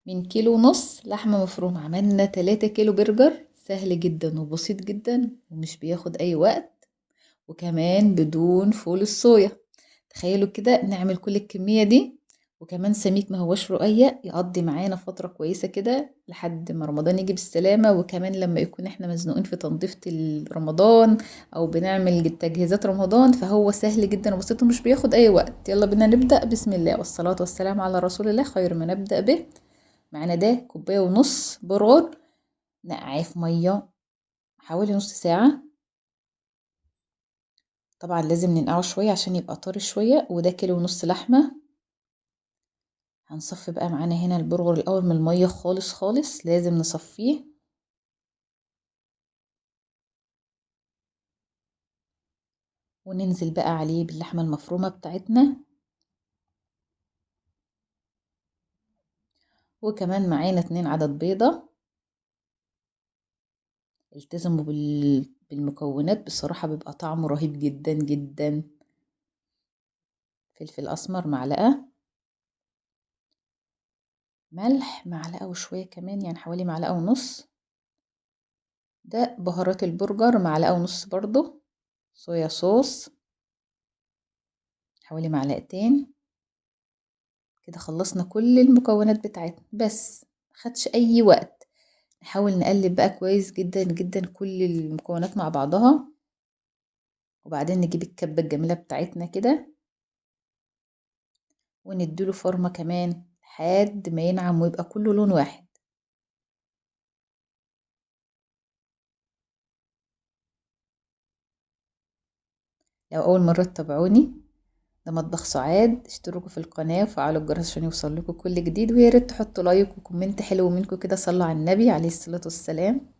من كيلو ونص لحمة مفرومة عملنا 3 كيلو برجر، سهل جدا وبسيط جدا ومش بياخد اي وقت، وكمان بدون فول الصويا. تخيلوا كده نعمل كل الكمية دي، وكمان سميك ما هوش رقيق، يقضي معانا فترة كويسة كده لحد ما رمضان يجي بالسلامة، وكمان لما يكون احنا مزنوقين في تنظيف رمضان او بنعمل تجهيزات رمضان، فهو سهل جدا وبسيط ومش بياخد اي وقت. يلا بينا نبدأ. بسم الله والصلاة والسلام على رسول الله، خير ما نبدأ به. معانا ده كوباية ونص برغل نقعاه في مية حوالي نص ساعة. طبعا لازم ننقعه شوية عشان يبقى طري شوية. وده كيلو ونص لحمة. هنصفي بقى معانا هنا البرغل الأول من المية خالص خالص، لازم نصفيه. وننزل بقى عليه باللحمة المفرومة بتاعتنا. وكمان معانا 2 عدد بيضة. التزموا بالمكونات، بصراحة بيبقى طعمه رهيب جدا جدا. فلفل أسمر معلقة، ملح معلقة وشوية كمان، يعني حوالي معلقة ونص. ده بهارات البرجر معلقة ونص برضو. صويا صوص حوالي معلقتين. كده خلصنا كل المكونات بتاعتنا، بس مخدش اي وقت. نحاول نقلب بقى كويس جدا جدا كل المكونات مع بعضها، وبعدين نجيب الكبة الجميلة بتاعتنا كده ونديله فرمة كمان لحد ما ينعم ويبقى كله لون واحد. لو اول مرة تتابعوني، ده مطبخ سعاد، اشتركوا في القناة وفعلوا الجرس عشان يوصل لكم كل جديد، ويا ريت تحطوا لايك وكومنت حلو منكم كده، صلوا على النبي عليه الصلاة والسلام.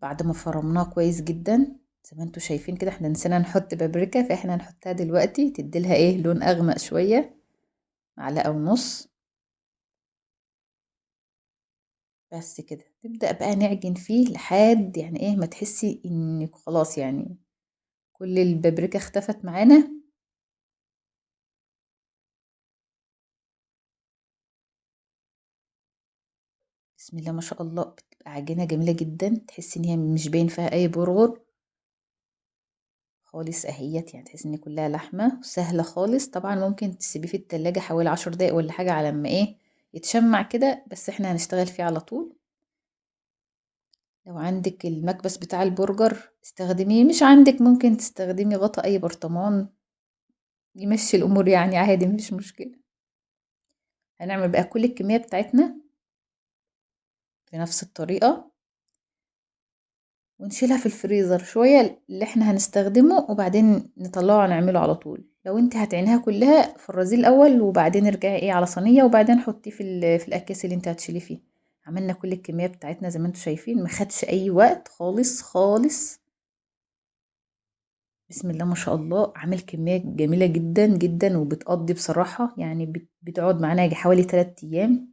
بعد ما فرمناه كويس جدا زي ما انتوا شايفين كده، احنا نسينا نحط بابريكا، فاحنا هنحطها دلوقتي تديلها ايه لون اغمق شوية، معلقة ونص. بس كده نبدأ بقى نعجن فيه لحد يعني ايه ما تحسي ان خلاص يعني كل البابريكا اختفت معانا. بسم الله ما شاء الله، بتبقى عجينة جميلة جدا، تحسي ان هي مش باين فيها اي برغل خالص اهيت، يعني تحسي ان كلها لحمة سهلة خالص. طبعا ممكن تسيبيه في التلاجة حوالي 10 دقايق ولا حاجة على ما ايه يتشمع كده، بس احنا هنشتغل فيه على طول. لو عندك المكبس بتاع البرجر استخدميه، مش عندك ممكن تستخدمي غطا اي برطمان يمشي الامور، يعني عادي مفيش مشكلة. هنعمل بقى كل الكمية بتاعتنا بنفس الطريقة، ونشيلها في الفريزر شوية اللي احنا هنستخدمه، وبعدين نطلعه نعمله على طول. لو انت هتعينها كلها فرزيه الاول، وبعدين ارجعي ايه على صينية، وبعدين حطيه في الاكياس اللي انت هتشيلي فيه. عملنا كل الكمية بتاعتنا زي ما انتوا شايفين، ما خدش اي وقت خالص خالص. بسم الله ما شاء الله، عامل كمية جميلة جدا جدا، وبتقضي بصراحة يعني بتقعد معانا يجي حوالي 3 ايام.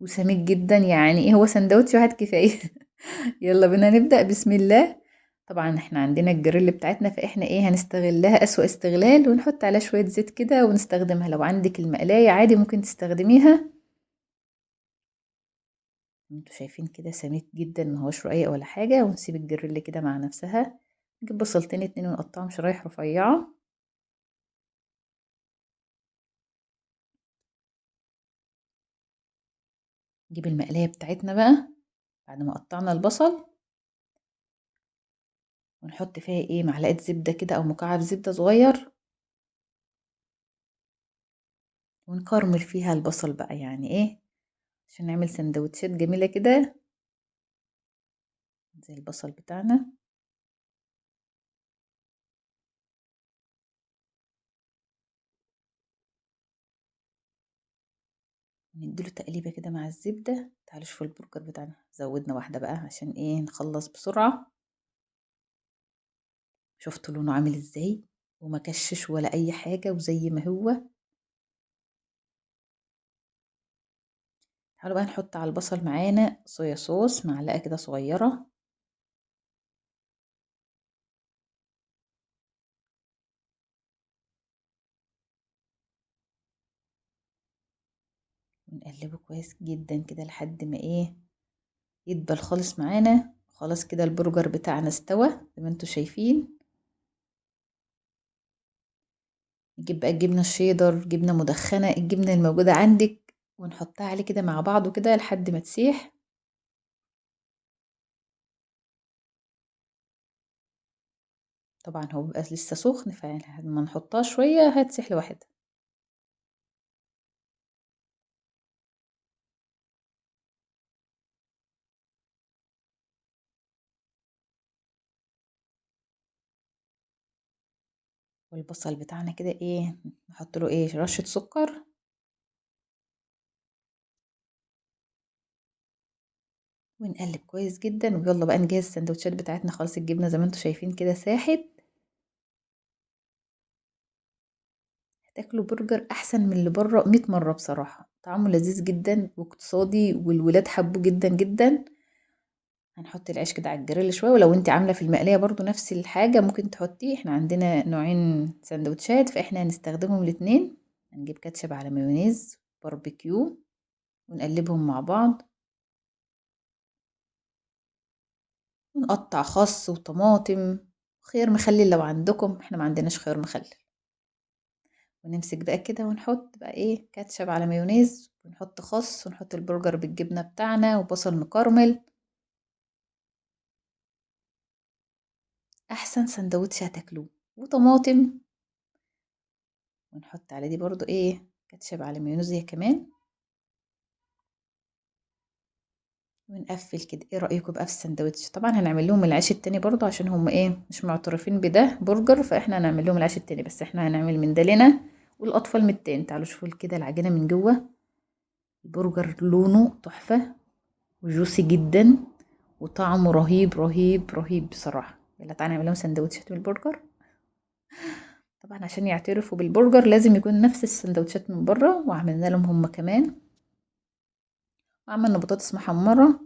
وسميك جدا، يعني ايه هو سندوتش واحد كفاية. يلا بينا نبدأ. بسم الله. طبعا احنا عندنا الجريل بتاعتنا، فاحنا ايه هنستغلها اسوأ استغلال، ونحط عليها شوية زيت كده ونستخدمها. لو عندك المقلاية عادي ممكن تستخدميها. انتوا شايفين كده سميك جدا، ما هوش رقيق ولا حاجة. ونسيب الجريل كده مع نفسها. نجيب بصلتين 2 ونقطعهم شرايح رفيعة. نجيب المقلاية بتاعتنا بقى بعد ما قطعنا البصل، ونحط فيها ايه معلقة زبدة كده او مكعب زبدة صغير، ونكرمل فيها البصل بقى، يعني ايه عشان نعمل سندوتشات جميلة كده زي البصل بتاعنا. نديله تقليبة كده مع الزبدة. تعالوا شوفوا البرجر بتاعنا، زودنا واحدة بقى عشان ايه نخلص بسرعة. شفتوا لونه عامل ازاي، وما كشش ولا اي حاجة، وزي ما هو. تعالوا بقى نحط على البصل معانا صويا صوص معلقة كده صغيرة. ونقلبه كويس جدا كده لحد ما ايه يدبل خالص معانا. خلاص كده البرجر بتاعنا استوى زي ما انتوا شايفين. نجيب بقى الجبنة الشيدر، جبنة مدخنة، الجبنة الموجودة عندك، ونحطها عليه كده مع بعض كده لحد ما تسيح. طبعا هو بيبقى لسه سخن، فلما نحطها شوية هتسيح لوحدها. والبصل بتاعنا كده ايه نحط له ايه رشة سكر. ونقلب كويس جدا، ويلا بقى نجهز السندوتشات بتاعتنا. خلاص الجبنة زي ما انتوا شايفين كده ساحت. هتاكلوا برجر احسن من اللي بره 100 مرة بصراحة. طعمه لذيذ جدا واقتصادي، والولاد حبوه جدا جدا. هنحط العيش كده على الجريل شويه، ولو انت عامله في المقليه برضو نفس الحاجه ممكن تحطيه. احنا عندنا نوعين سندوتشات فاحنا هنستخدمهم الاتنين. هنجيب كاتشب على مايونيز باربيكيو ونقلبهم مع بعض. ونقطع خس وطماطم، خيار مخلل لو عندكم، احنا ما عندناش خيار مخلل. ونمسك بقى كده ونحط بقى ايه كاتشب على مايونيز، ونحط خس، ونحط البرجر بالجبنه بتاعنا وبصل مكرمل. احسن سندوتش هتاكلوه. وطماطم. ونحط على دي برضو ايه كاتشب على مايونيز هي كمان. ونقفل كده. ايه رأيكم بقى في السندوتش؟ طبعا هنعمل لهم العيش التاني برضو عشان هم ايه مش معترفين بده برجر، فاحنا هنعمل لهم العيش التاني، بس احنا هنعمل من ده لنا والاطفال من التاني. تعالوا شوفوا كده العجينة من جوه. البرجر لونه تحفة وجوسي جدا وطعمه رهيب رهيب رهيب بصراحة. يلا تعالى نعمل لهم سندوتشات من البرجر. طبعا عشان يعترفوا بالبرجر لازم يكون نفس السندوتشات من بره، وعملنا لهم هم كمان. وعملنا بطاطس محمرة.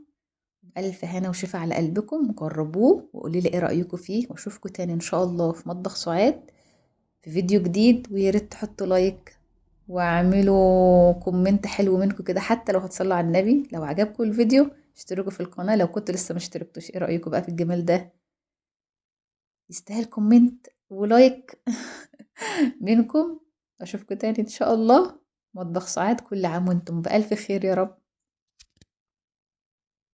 ألف هنا وشفا على قلبكم، جربوه وقولي لي ايه رأيكم فيه. واشوفكم تاني ان شاء الله في مطبخ سعاد في فيديو جديد. ويا ريت تحطوا لايك واعملوا كومنت حلو منكم كده، حتى لو هتصلوا على النبي. لو عجبكم الفيديو اشتركوا في القناة لو كنتوا لسه ما اشتركتوش. ايه رأيكم بقى في الجمال ده؟ يستاهل كومنت ولايك منكم. اشوفكم تاني ان شاء الله. مطبخ سعاد كل عام وانتم بألف خير يا رب.